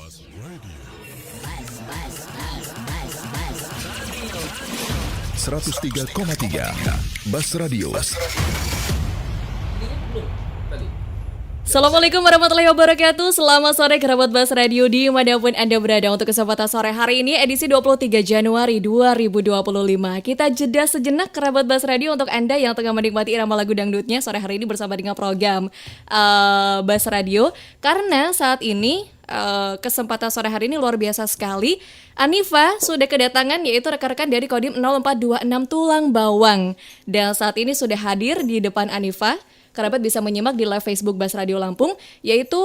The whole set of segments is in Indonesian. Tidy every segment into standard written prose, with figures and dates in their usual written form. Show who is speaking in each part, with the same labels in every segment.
Speaker 1: 103,3 Bas Radio.
Speaker 2: Assalamualaikum warahmatullahi wabarakatuh. Selamat sore kerabat Bas Radio di manapun Anda berada. Untuk kesempatan sore hari ini edisi 23 Januari 2025. Kita jeda sejenak kerabat Bas Radio untuk Anda yang tengah menikmati irama lagu dangdutnya sore hari ini bersama dengan program Bas Radio. Karena saat ini kesempatan sore hari ini luar biasa sekali. Anifa sudah kedatangan, yaitu rekan-rekan dari Kodim 0426 Tulang Bawang. Dan saat ini sudah hadir di depan Anifa. Kerabat bisa menyimak di live Facebook Bas Radio Lampung, yaitu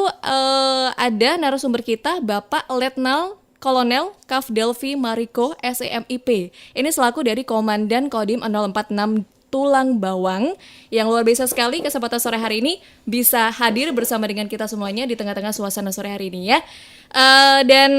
Speaker 2: ada narasumber kita Bapak Letnan Kolonel Kaf Delvi Mariko SEMIP. Ini selaku dari Komandan Kodim 046 Tulang Bawang, yang luar biasa sekali kesempatan sore hari ini bisa hadir bersama dengan kita semuanya di tengah-tengah suasana sore hari ini ya. Dan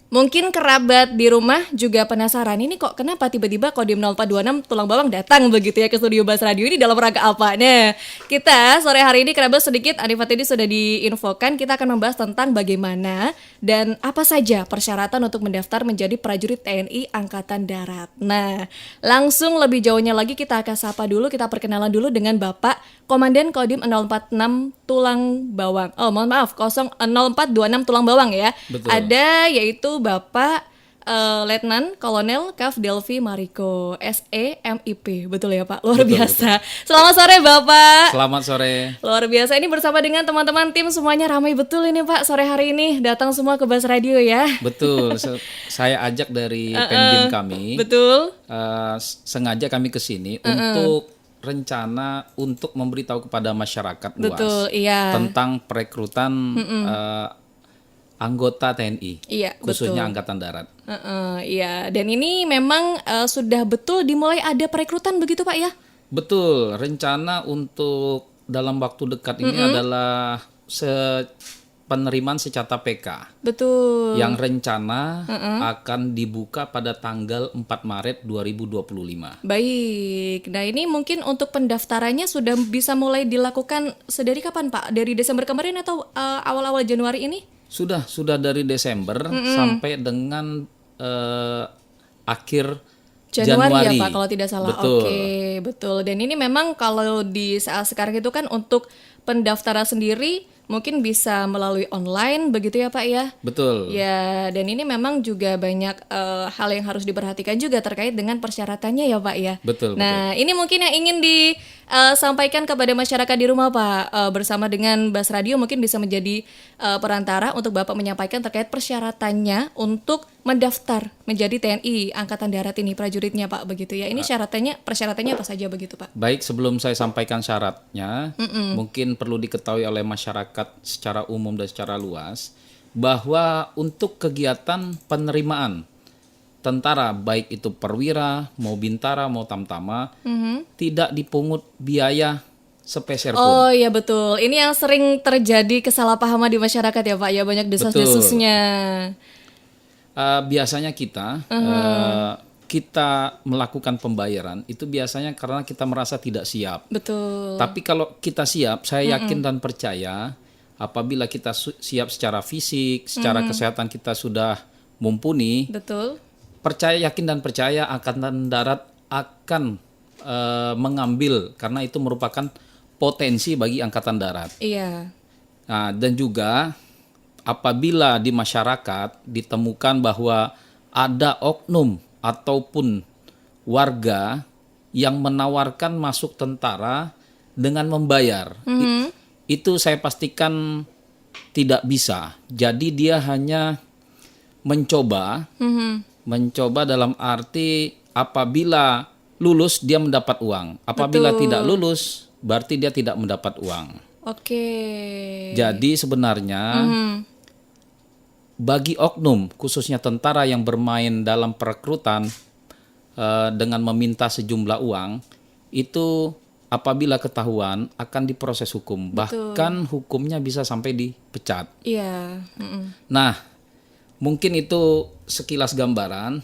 Speaker 2: mungkin kerabat di rumah juga penasaran, ini kok kenapa tiba-tiba Kodim 0426 Tulang Bawang datang begitu ya ke studio Bas Radio ini dalam rangka apa? Nah, kita sore hari ini kerabat sedikit Anifa tadi sudah diinfokan, kita akan membahas tentang bagaimana dan apa saja persyaratan untuk mendaftar menjadi prajurit TNI Angkatan Darat. Nah, langsung lebih jauhnya lagi kita akan sapa dulu, kita perkenalan dulu dengan Bapak Komandan Kodim 046 Tulang Bawang. Oh, mohon maaf, 0426 Tulang Bawang ya.
Speaker 3: Betul.
Speaker 2: Ada yaitu Bapak Letnan Kolonel Kaf Delvi Mariko SEMIP. Betul ya Pak? Luar biasa. Selamat sore Bapak.
Speaker 3: Selamat sore.
Speaker 2: Luar biasa, ini bersama dengan teman-teman tim semuanya ramai betul ini Pak sore hari ini. Datang semua ke Bas Radio ya.
Speaker 3: Betul. Saya ajak dari Pendim kami.
Speaker 2: Betul.
Speaker 3: Sengaja kami ke sini untuk rencana untuk memberitahu kepada masyarakat luas.
Speaker 2: Betul, iya.
Speaker 3: Tentang perekrutan anggota TNI,
Speaker 2: Iya,
Speaker 3: khususnya
Speaker 2: betul.
Speaker 3: Angkatan Darat.
Speaker 2: Iya, dan ini memang sudah betul dimulai ada perekrutan begitu Pak ya?
Speaker 3: Betul. Rencana untuk dalam waktu dekat ini adalah penerimaan secara PK.
Speaker 2: Betul.
Speaker 3: Yang rencana akan dibuka pada tanggal 4 Maret 2025.
Speaker 2: Baik, nah ini mungkin untuk pendaftarannya sudah bisa mulai dilakukan sedari kapan Pak? Dari Desember kemarin atau awal-awal Januari ini?
Speaker 3: Sudah dari Desember sampai dengan akhir
Speaker 2: Januari ya Pak kalau tidak salah.
Speaker 3: Betul.
Speaker 2: Oke, betul. Dan ini memang kalau di saat sekarang itu kan untuk pendaftaran sendiri mungkin bisa melalui online begitu ya Pak ya?
Speaker 3: Betul.
Speaker 2: Ya, dan ini memang juga banyak hal yang harus diperhatikan juga terkait dengan persyaratannya ya Pak ya.
Speaker 3: Betul.
Speaker 2: Nah, ini mungkin yang ingin disampaikan kepada masyarakat di rumah Pak, bersama dengan Bas Radio mungkin bisa menjadi perantara untuk Bapak menyampaikan terkait persyaratannya untuk mendaftar menjadi TNI Angkatan Darat ini prajuritnya Pak begitu ya. Ini persyaratannya apa saja begitu Pak?
Speaker 3: Baik, sebelum saya sampaikan syaratnya, mungkin perlu diketahui oleh masyarakat secara umum dan secara luas bahwa untuk kegiatan penerimaan tentara, baik itu perwira, mau bintara, mau tamtama, tidak dipungut biaya sepeser pun.
Speaker 2: Oh iya betul, ini yang sering terjadi kesalahpahaman di masyarakat ya Pak ya, banyak desas-desusnya.
Speaker 3: Biasanya kita melakukan pembayaran itu biasanya karena kita merasa tidak siap.
Speaker 2: Betul.
Speaker 3: Tapi kalau kita siap, saya yakin dan percaya apabila kita siap secara fisik, secara kesehatan kita sudah mumpuni,
Speaker 2: Betul.
Speaker 3: yakin dan percaya Angkatan Darat akan mengambil, karena itu merupakan potensi bagi Angkatan Darat.
Speaker 2: Iya.
Speaker 3: Nah, dan juga apabila di masyarakat ditemukan bahwa ada oknum ataupun warga yang menawarkan masuk tentara dengan membayar, itu saya pastikan tidak bisa. Jadi dia hanya mencoba dalam arti apabila lulus dia mendapat uang, apabila tidak lulus berarti dia tidak mendapat uang.
Speaker 2: Oke.
Speaker 3: Jadi sebenarnya bagi oknum, khususnya tentara yang bermain dalam perekrutan dengan meminta sejumlah uang, itu apabila ketahuan akan diproses hukum.
Speaker 2: Betul.
Speaker 3: Bahkan hukumnya bisa sampai dipecat.
Speaker 2: Iya.
Speaker 3: Nah, mungkin itu sekilas gambaran.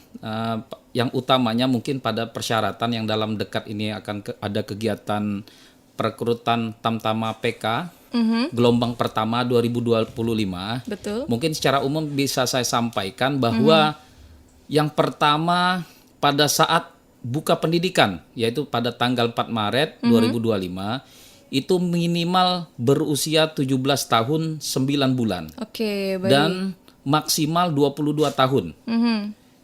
Speaker 3: Yang utamanya mungkin pada persyaratan yang dalam dekat ini akan ada kegiatan perekrutan Tamtama PK gelombang pertama 2025.
Speaker 2: Betul.
Speaker 3: Mungkin secara umum bisa saya sampaikan bahwa yang pertama pada saat buka pendidikan, yaitu pada tanggal 4 Maret 2025, itu minimal berusia 17 tahun 9 bulan.
Speaker 2: Oke, baik.
Speaker 3: Dan maksimal 22 tahun.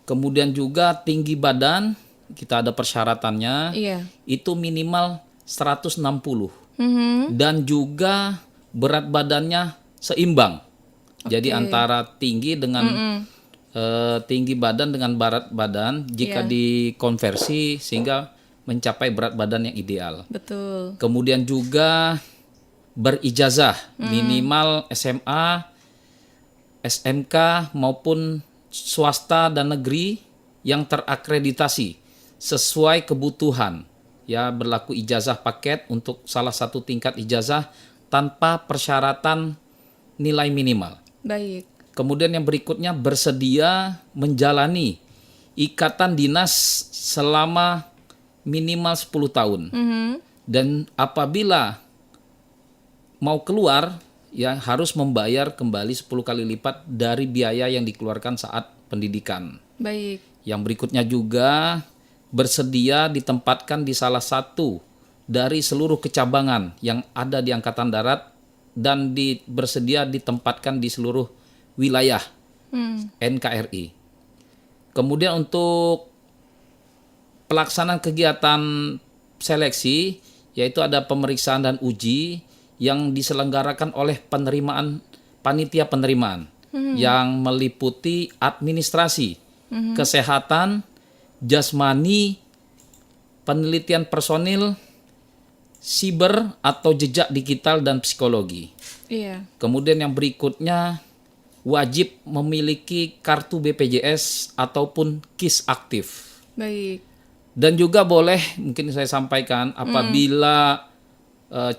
Speaker 3: Kemudian juga tinggi badan, kita ada persyaratannya,
Speaker 2: Iya.
Speaker 3: itu minimal 160. Dan juga berat badannya seimbang. Jadi antara tinggi dengan tinggi badan dengan berat badan jika dikonversi sehingga mencapai berat badan yang ideal.
Speaker 2: Betul.
Speaker 3: Kemudian juga berijazah minimal SMA, SMK maupun swasta dan negeri yang terakreditasi sesuai kebutuhan. Ya, berlaku ijazah paket untuk salah satu tingkat ijazah tanpa persyaratan nilai minimal.
Speaker 2: Baik.
Speaker 3: Kemudian yang berikutnya bersedia menjalani ikatan dinas selama minimal 10 tahun. Dan apabila mau keluar, ya harus membayar kembali 10 kali lipat dari biaya yang dikeluarkan saat pendidikan.
Speaker 2: Baik.
Speaker 3: Yang berikutnya juga bersedia ditempatkan di salah satu dari seluruh kecabangan yang ada di Angkatan Darat dan bersedia ditempatkan di seluruh wilayah NKRI. Kemudian untuk pelaksanaan kegiatan seleksi, yaitu ada pemeriksaan dan uji yang diselenggarakan oleh panitia penerimaan yang meliputi administrasi, kesehatan, jasmani, penelitian personil, siber atau jejak digital dan psikologi.
Speaker 2: Iya.
Speaker 3: Kemudian yang berikutnya wajib memiliki kartu BPJS ataupun KIS aktif.
Speaker 2: Baik.
Speaker 3: Dan juga boleh mungkin saya sampaikan apabila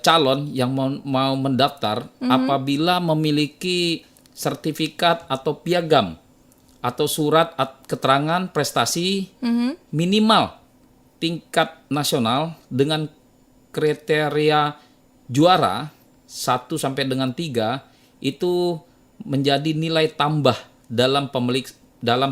Speaker 3: calon yang mau mendaftar apabila memiliki sertifikat atau piagam atau surat keterangan prestasi minimal tingkat nasional dengan kriteria juara 1 sampai dengan 3 itu menjadi nilai tambah dalam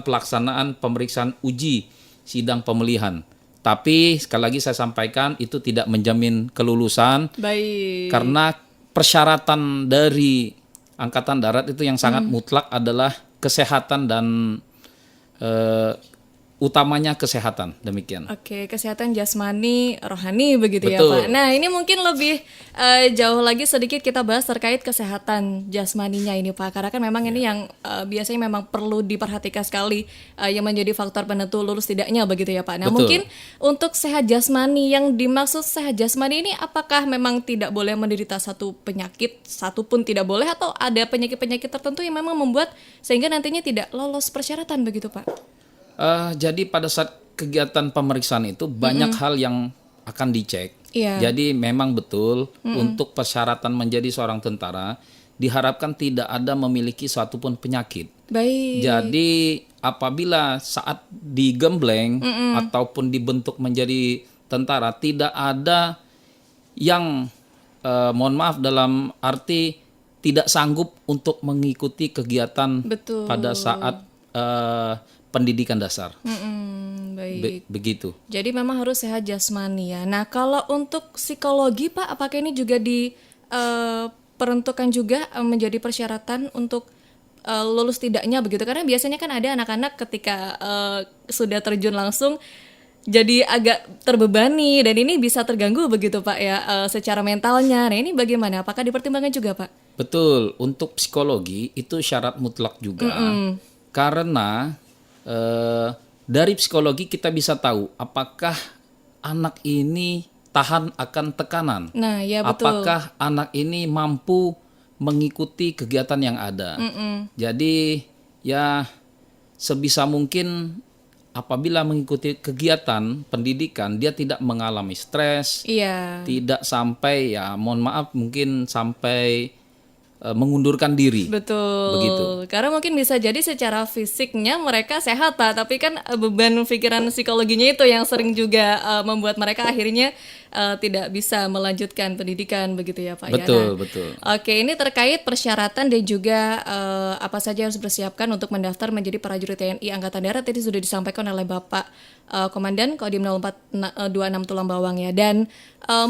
Speaker 3: pelaksanaan pemeriksaan uji sidang pemilihan. Tapi sekali lagi saya sampaikan itu tidak menjamin kelulusan.
Speaker 2: Baik.
Speaker 3: Karena persyaratan dari Angkatan Darat itu yang sangat mutlak adalah kesehatan dan utamanya kesehatan, demikian.
Speaker 2: Oke, kesehatan jasmani, rohani begitu ya
Speaker 3: Betul.
Speaker 2: Pak. Nah ini mungkin lebih jauh lagi sedikit kita bahas terkait kesehatan jasmaninya ini Pak. Karena kan memang ini yang biasanya memang perlu diperhatikan sekali yang menjadi faktor penentu lulus tidaknya begitu ya Pak. Nah
Speaker 3: Betul.
Speaker 2: mungkin untuk sehat jasmani yang dimaksud sehat jasmani ini apakah memang tidak boleh menderita satu penyakit, satu pun tidak boleh atau ada penyakit-penyakit tertentu yang memang membuat sehingga nantinya tidak lolos persyaratan begitu Pak?
Speaker 3: Jadi pada saat kegiatan pemeriksaan itu banyak hal yang akan dicek.
Speaker 2: Iya.
Speaker 3: Jadi memang betul untuk persyaratan menjadi seorang tentara diharapkan tidak ada memiliki suatu pun penyakit.
Speaker 2: Baik.
Speaker 3: Jadi apabila saat digembleng ataupun dibentuk menjadi tentara tidak ada yang mohon maaf dalam arti tidak sanggup untuk mengikuti kegiatan
Speaker 2: Betul.
Speaker 3: pada saat pendidikan dasar.
Speaker 2: Baik.
Speaker 3: Begitu.
Speaker 2: Jadi memang harus sehat jasmani ya. Nah kalau untuk psikologi Pak, apakah ini juga diperuntukkan juga menjadi persyaratan untuk lulus tidaknya begitu? Karena biasanya kan ada anak-anak ketika sudah terjun langsung jadi agak terbebani dan ini bisa terganggu begitu Pak ya secara mentalnya. Nah ini bagaimana? Apakah dipertimbangkan juga Pak?
Speaker 3: Betul. Untuk psikologi itu syarat mutlak juga. Karena dari psikologi kita bisa tahu apakah anak ini tahan akan tekanan.
Speaker 2: Nah, ya betul.
Speaker 3: Apakah anak ini mampu mengikuti kegiatan yang ada. Jadi ya sebisa mungkin apabila mengikuti kegiatan pendidikan dia tidak mengalami stres,
Speaker 2: Iya.
Speaker 3: tidak sampai ya mohon maaf mungkin sampai mengundurkan diri.
Speaker 2: Betul.
Speaker 3: Begitu.
Speaker 2: Karena mungkin bisa jadi secara fisiknya mereka sehat, Pak, tapi kan beban pikiran psikologinya itu yang sering juga membuat mereka akhirnya tidak bisa melanjutkan pendidikan begitu ya Pak ya.
Speaker 3: Betul, betul.
Speaker 2: Oke, ini terkait persyaratan dan juga apa saja harus dipersiapkan untuk mendaftar menjadi prajurit TNI Angkatan Darat tadi sudah disampaikan oleh Bapak Komandan Kodim 0426 Tulang Bawang ya. Dan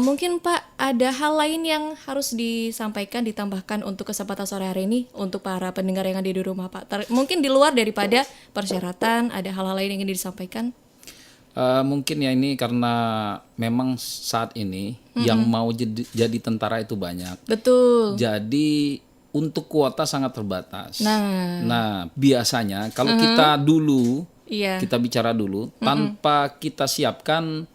Speaker 2: mungkin Pak ada hal lain yang harus disampaikan ditambahkan untuk kesempatan sore hari ini untuk para pendengar yang ada di rumah Pak. Mungkin di luar daripada persyaratan ada hal-hal lain yang ingin disampaikan?
Speaker 3: Mungkin ya ini karena memang saat ini yang mau jadi tentara itu banyak.
Speaker 2: Betul.
Speaker 3: Jadi untuk kuota sangat terbatas.
Speaker 2: Nah,
Speaker 3: biasanya kalau kita dulu,
Speaker 2: iya.
Speaker 3: kita bicara dulu, tanpa kita siapkan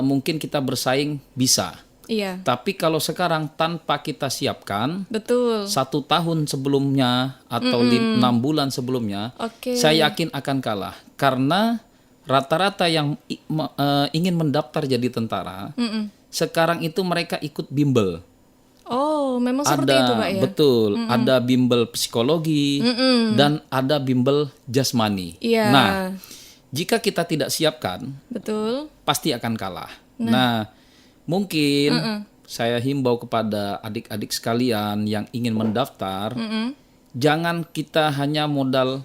Speaker 3: mungkin kita bersaing bisa.
Speaker 2: Iya.
Speaker 3: Tapi kalau sekarang tanpa kita siapkan,
Speaker 2: Betul.
Speaker 3: 1 tahun sebelumnya atau 6 bulan sebelumnya,
Speaker 2: Oke.
Speaker 3: saya yakin akan kalah. Karena rata-rata yang ingin mendaftar jadi tentara, sekarang itu mereka ikut bimbel.
Speaker 2: Oh, memang seperti itu Pak ya?
Speaker 3: Betul, ada bimbel psikologi dan ada bimbel jasmani.
Speaker 2: Iya.
Speaker 3: Nah, jika kita tidak siapkan,
Speaker 2: Betul.
Speaker 3: pasti akan kalah. Nah, mungkin saya himbau kepada adik-adik sekalian yang ingin mendaftar, jangan kita hanya modal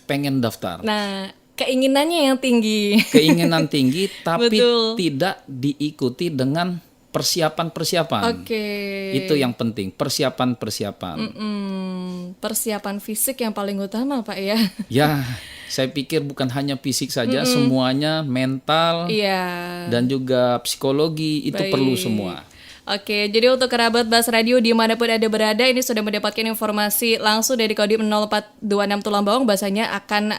Speaker 3: pengen daftar.
Speaker 2: Nah, keinginannya yang tinggi.
Speaker 3: Keinginan tinggi tapi
Speaker 2: Betul.
Speaker 3: tidak diikuti dengan persiapan-persiapan.
Speaker 2: Oke.
Speaker 3: Itu yang penting, persiapan-persiapan.
Speaker 2: Persiapan fisik yang paling utama Pak ya.
Speaker 3: Ya, saya pikir bukan hanya fisik saja, semuanya mental
Speaker 2: Iya.
Speaker 3: dan juga psikologi itu
Speaker 2: Baik.
Speaker 3: perlu semua.
Speaker 2: Oke, jadi untuk kerabat Bas Radio dimanapun ada berada, ini sudah mendapatkan informasi langsung dari Kodim 0426 Tulang Bawang, bahasanya akan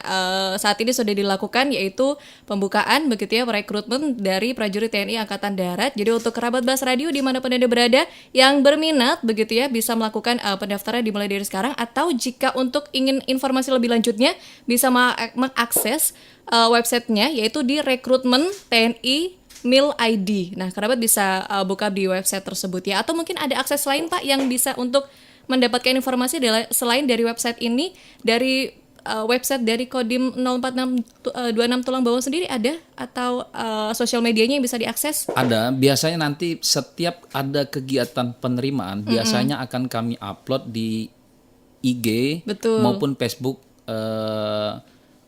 Speaker 2: saat ini sudah dilakukan yaitu pembukaan begitu ya rekrutmen dari prajurit TNI Angkatan Darat. Jadi untuk kerabat Bas Radio dimanapun ada berada yang berminat begitu ya bisa melakukan pendaftaran dimulai dari sekarang, atau jika untuk ingin informasi lebih lanjutnya bisa mengakses websitenya yaitu di rekrutmen TNI Mil ID. Nah, kerabat bisa buka di website tersebut ya. Atau mungkin ada akses lain Pak yang bisa untuk mendapatkan informasi selain dari website ini, dari website dari Kodim 0426 Tulang Bawang sendiri ada, atau sosial medianya yang bisa diakses?
Speaker 3: Ada, biasanya nanti setiap ada kegiatan penerimaan biasanya akan kami upload di IG
Speaker 2: Betul.
Speaker 3: maupun Facebook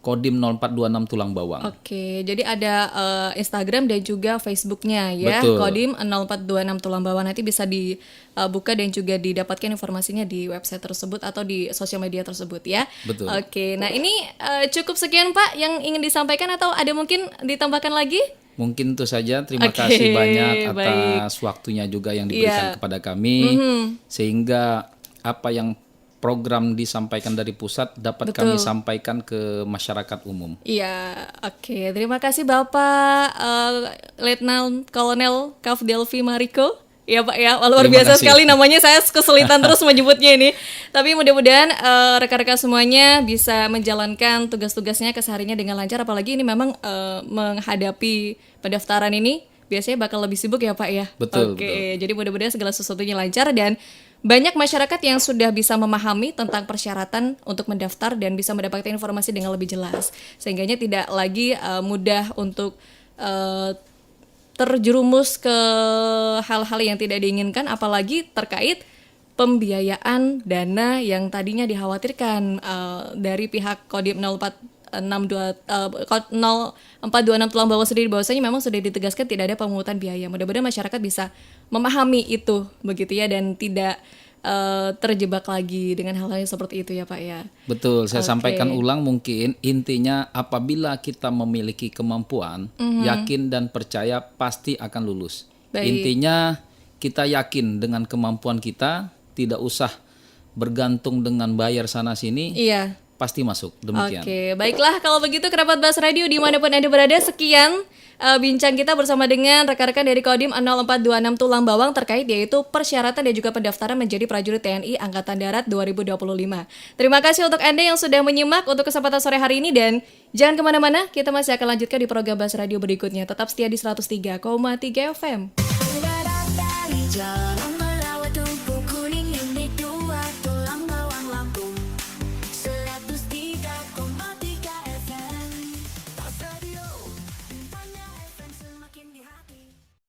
Speaker 3: Kodim 0426 Tulang Bawang.
Speaker 2: Oke, jadi ada Instagram dan juga Facebooknya ya.
Speaker 3: Betul.
Speaker 2: Kodim 0426 Tulang Bawang, nanti bisa dibuka dan juga didapatkan informasinya di website tersebut atau di sosial media tersebut ya.
Speaker 3: Betul.
Speaker 2: Oke, nah ini cukup sekian Pak yang ingin disampaikan, atau ada mungkin ditambahkan lagi?
Speaker 3: Mungkin itu saja. Terima
Speaker 2: Oke,
Speaker 3: kasih banyak
Speaker 2: baik.
Speaker 3: atas waktunya juga yang diberikan
Speaker 2: Iya.
Speaker 3: kepada kami, sehingga apa yang program disampaikan dari pusat dapat kami sampaikan ke masyarakat umum.
Speaker 2: Iya, oke. Terima kasih Bapak Letnan Kolonel Kaf Delvi Mariko. Ya Pak ya, luar
Speaker 3: Terima
Speaker 2: biasa
Speaker 3: kasih.
Speaker 2: sekali namanya, saya kesulitan terus menyebutnya ini. Tapi mudah-mudahan rekan-rekan semuanya bisa menjalankan tugas-tugasnya kesehariannya dengan lancar. Apalagi ini memang menghadapi pendaftaran ini biasanya bakal lebih sibuk ya Pak ya.
Speaker 3: Betul,
Speaker 2: Oke, jadi mudah-mudahan segala sesuatunya lancar dan banyak masyarakat yang sudah bisa memahami tentang persyaratan untuk mendaftar dan bisa mendapatkan informasi dengan lebih jelas, sehingganya tidak lagi mudah untuk terjerumus ke hal-hal yang tidak diinginkan, apalagi terkait pembiayaan dana yang tadinya dikhawatirkan dari pihak Kodim 0426 Tulang Bawang sendiri, bahwasanya memang sudah ditegaskan tidak ada pemungutan biaya. Mudah-mudahan masyarakat bisa memahami itu begitu ya, dan tidak terjebak lagi dengan hal-hal yang seperti itu ya Pak ya.
Speaker 3: Betul, saya
Speaker 2: Oke.
Speaker 3: sampaikan ulang, mungkin intinya apabila kita memiliki kemampuan, yakin dan percaya pasti akan lulus.
Speaker 2: Baik.
Speaker 3: Intinya kita yakin dengan kemampuan kita, tidak usah bergantung dengan bayar sana sini,
Speaker 2: Iya.
Speaker 3: pasti masuk. Demikian.
Speaker 2: Oke, baiklah kalau begitu kerabat Bas Radio dimanapun Anda berada, sekian bincang kita bersama dengan rekan-rekan dari Kodim 0426 Tulang Bawang terkait yaitu persyaratan dan juga pendaftaran menjadi prajurit TNI Angkatan Darat 2025. Terima kasih untuk Anda yang sudah menyimak untuk kesempatan sore hari ini, dan jangan kemana-mana, kita masih akan lanjutkan di program Bas Radio berikutnya. Tetap setia di 103,3 FM.